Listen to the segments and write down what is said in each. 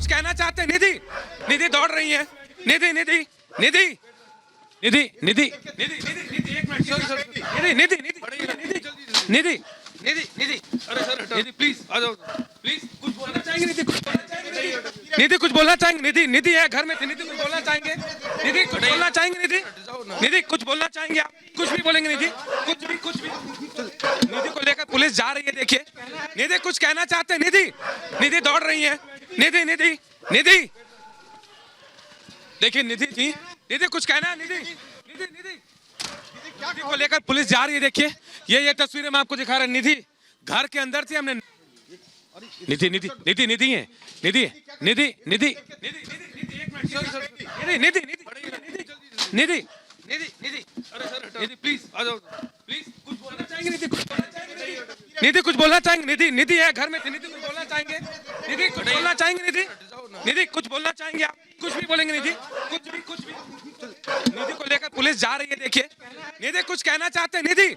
कुछ कहना चाहते हैं? निधि, निधि दौड़ रही है। निधि, निधि, निधि, निधि, निधि, निधि, निधि, एक मिनट, निधि, निधि, निधि, निधि, निधि, निधि, अरे सर निधि प्लीज आ जाओ, प्लीज कुछ बोलना चाहेंगे? निधि कुछ बोलना चाहेंगे? निधि कुछ बोलना चाहेंगे? निधि, निधि है घर में थी। निधि कुछ बोलना चाहेंगे? निधि कुछ बोलना चाहेंगे? निधि, निधि कुछ बोलना चाहेंगे? आप कुछ भी बोलेंगे? निधि कुछ भी, कुछ भी। निधि को लेकर पुलिस जा रही है, देखिए। निधि कुछ कहना चाहते हैं? निधि, निधि दौड़ रही है। निधि, निधि, निधि, देखिए निधि थी। निधि कुछ कहना है? निधि, निधि, निधि, निधि को लेकर पुलिस जा रही है, देखिए। ये तस्वीरें मैं आपको दिखा रहा हूं। निधि घर के अंदर थी। हमने निधि, निधि, निधि, निधि है। निधि, निधि, निधि, निधि, निधि, एक मिनट, निधि, निधि, निधि, निधि, निधि, अरे सर निधि प्लीज आ जाओ, प्लीज कुछ बोलना चाहेंगे? निधि कुछ बोलना चाहेंगे? निधि कुछ बोलना चाहेंगे? निधि, निधि है घर में थी। निधि कुछ बोलना चाहेंगे? निधि कुछ बोलना चाहेंगे? निधि, निधि कुछ बोलना चाहेंगे? आप कुछ भी बोलेंगे? निधि कुछ भी, कुछ भी। निधि को लेकर पुलिस जा रही है, देखिए। निधि कुछ कहना चाहते हैं? निधि,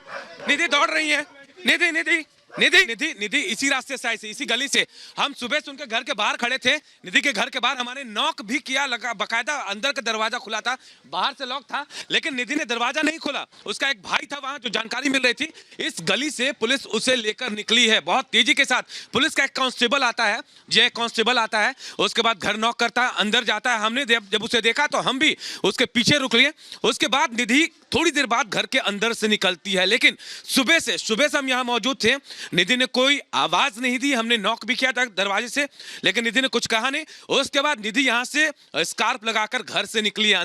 निधि दौड़ रही है। निधि, निधि, निधि, निधि, निधि इसी रास्ते से आई थी, इसी गली से। हम सुबह से उनके घर के बाहर खड़े थे। निधि के घर के बाहर हमारे नॉक भी किया, लगा बकायदा। अंदर का दरवाजा खुला था, बाहर से लॉक था, लेकिन निधि ने दरवाजा नहीं खोला। उसका एक भाई था वहां जो जानकारी मिल रही थी। इस गली से पुलिस उसे लेकर निकली है बहुत तेजी के साथ। पुलिस का एक कांस्टेबल आता है, जय कांस्टेबल आता है। उसके बाद घर नॉक करता है, अंदर जाता है। हमने जब उसे देखा तो हम भी उसके पीछे रुक लिए। उसके बाद निधि थोड़ी देर बाद घर के अंदर से निकलती है, लेकिन सुबह से हम यहां मौजूद थे। निधि ने कोई आवाज नहीं दी। हमने नॉक भी किया था दरवाजे से, लेकिन निधि ने कुछ कहा नहीं। उसके बाद निधि यहां से स्कार्फ लगाकर घर से निकली है।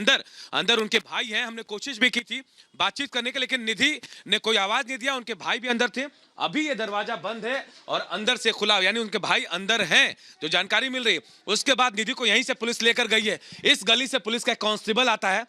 अंदर उनके भाई हैं। हमने कोशिश भी की थी बातचीत करने की, लेकिन निधि ने कोई आवाज नहीं दिया। उनके भाई भी अंदर थे। अभी ये दरवाजा बंद है और अंदर से खुला, यानी उनके भाई अंदर हैं, जो जानकारी मिल रही है। उसके बाद निधि को यहीं से पुलिस लेकर गई है। इस गली से पुलिस का कांस्टेबल आता है,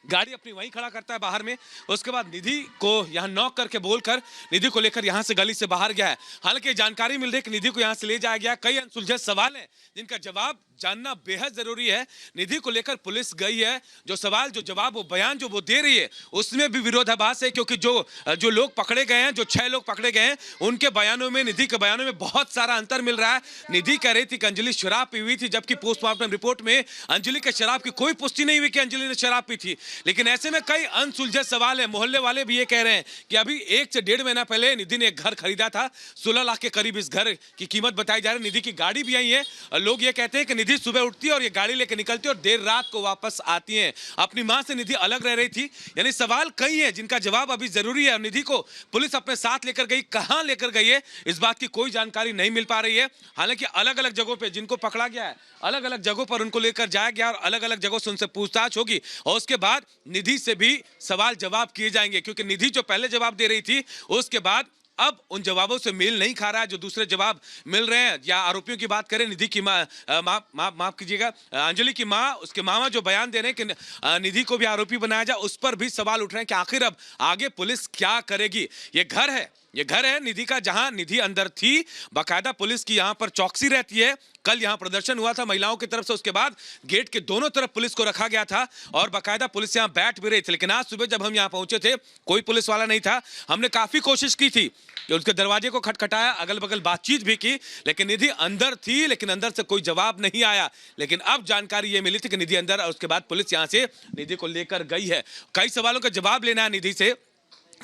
गाड़ी अपनी वहीं खड़ा करता है बाहर में। उसके बाद निधि को यहां नॉक करके बोलकर निधि को लेकर यहां से गली से बाहर गया है। हालांकि जानकारी मिल रही है कि निधि को यहां से ले जाया गया। कई अनसुलझे सवाल हैं जिनका जवाब जानना बेहद जरूरी है। निधि को लेकर पुलिस गई है। जो सवाल, जो जवाब, वो बयान जो वो दे रही है, उसमें भी विरोधाभास है। क्योंकि जो लोग पकड़े गए हैं, जो 6 लोग पकड़े गए हैं, उनके बयानों में, निधि के बयानों में बहुत सारा अंतर मिल रहा है। निधि कह रही थी कि अंजलि शराब पी हुई थी, जबकि पोस्टमार्टम रिपोर्ट में अंजलि के शराब की कोई पुष्टि नहीं हुई कि अंजलि ने शराब पी थी। लेकिन ऐसे में कई अनसुलझे सवाल है। मोहल्ले वाले भी ये कह रहे हैं कि अभी 1 से 1.5 महीना पहले निधि ने एक घर खरीदा था। 16 लाख के करीब इस घर की कीमत बताई जा रही है। निधि की गाड़ी भी आई है। लोग ये कहते हैं कि निधि सुबह उठती है और ये गाड़ी लेकर निकलती है और देर रात को वापस आती है। अपनी मां से निधि अलग रह रही थी। यानी सवाल कई है जिनका जवाब अभी जरूरी है। निधि को पुलिस अपने साथ लेकर गई, कहां लेकर गई है, इस बात की कोई जानकारी नहीं मिल पा रही है। हालांकि अलग अलग जगहों पे जिनको पकड़ा गया है, अलग अलग जगहों पर उनको लेकर जाया गया और अलग अलग जगहों से उनसे पूछताछ होगी और उसके बाद निधि से भी सवाल जवाब किए जाएंगे। क्योंकि निधि जो पहले जवाब दे रही थी, उसके बाद अब उन जवाबों से मेल नहीं खा रहा है जो दूसरे जवाब मिल रहे हैं। या आरोपियों की बात करें, निधि की माफ कीजिएगा, अंजलि की मां, उसके मामा जो बयान दे रहे हैं कि निधि को भी आरोपी बनाया जाए, उस पर भी सवाल उठ रहे हैं कि आखिर अब आगे पुलिस क्या करेगी। ये घर है निधि का, जहां निधि अंदर थी। बाकायदा पुलिस की यहां पर चौकसी रहती है। कल यहां प्रदर्शन हुआ था महिलाओं की तरफ से, उसके बाद गेट के दोनों तरफ पुलिस को रखा गया था और बाकायदा पुलिस यहां बैठ भी रही थी। लेकिन आज सुबह जब हम यहां पहुंचे थे, कोई पुलिस वाला नहीं था। हमने काफी कोशिश की थी कि उसके दरवाजे को खटखटाया, अगल बगल बातचीत भी की, लेकिन निधि अंदर थी, लेकिन अंदर से कोई जवाब नहीं आया। लेकिन अब जानकारी यह मिली थी कि निधि अंदर, और उसके बाद पुलिस यहां से निधि को लेकर गई है। कई सवालों का जवाब लेना है निधि से।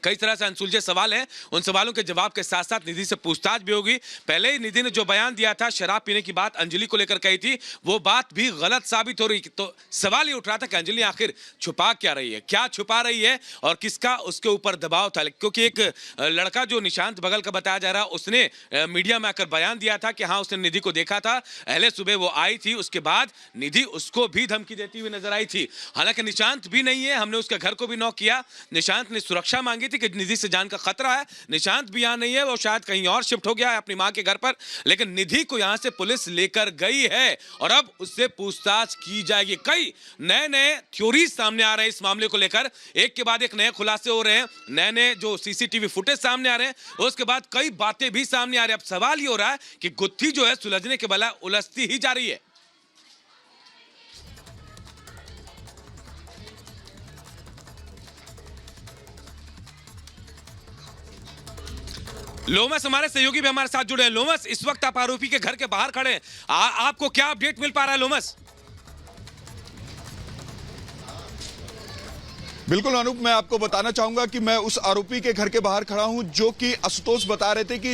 कई तरह से अनसुलझे सवाल हैं। उन सवालों के जवाब के साथ साथ निधि से पूछताछ भी होगी। पहले ही निधि ने जो बयान दिया था, शराब पीने की बात अंजलि को लेकर कही थी, वो बात भी गलत साबित हो रही। तो सवाल ये उठ रहा था कि अंजलि आखिर छुपा क्या रही है, क्या छुपा रही है और किसका उसके ऊपर दबाव था। क्योंकि एक लड़का जो निशांत बगल का बताया जा रहा, उसने मीडिया में आकर बयान दिया था कि हाँ उसने निधि को देखा था, पहले सुबह वो आई थी, उसके बाद निधि उसको भी धमकी देती हुई नजर आई थी। हालांकि निशांत भी नहीं है। हमने उसके घर को भी नॉक किया। निशांत ने सुरक्षा मांगी थी कि निधि से जान का खतरा है। निशांत भी यहां नहीं है, वो शायद कहीं और शिफ्ट हो गया है अपनी मां के घर पर। लेकिन निधि को यहां से पुलिस लेकर गई है और अब उससे पूछताछ की जाएगी। कई नए थ्योरीज सामने आ रहे हैं इस मामले को लेकर। एक के बाद एक नए खुलासे हो रहे हैं, नए जो सीसीटीवी फुटेज सामने आ रहे हैं, उसके बाद कई बातें भी सामने आ रही है। अब सवाल ये हो रहा है कि गुत्थी जो है सुलझने के बजाय उलझती ही जा रही है। लोमस हमारे सहयोगी भी हमारे साथ जुड़े हैं। लोमस, इस वक्त आप आरोपी के घर के बाहर खड़े हैं, आपको क्या अपडेट मिल पा रहा है लोमस? बिल्कुल अनूप, मैं आपको बताना चाहूंगा कि मैं उस आरोपी के घर के बाहर खड़ा हूं जो कि आशुतोष बता रहे थे कि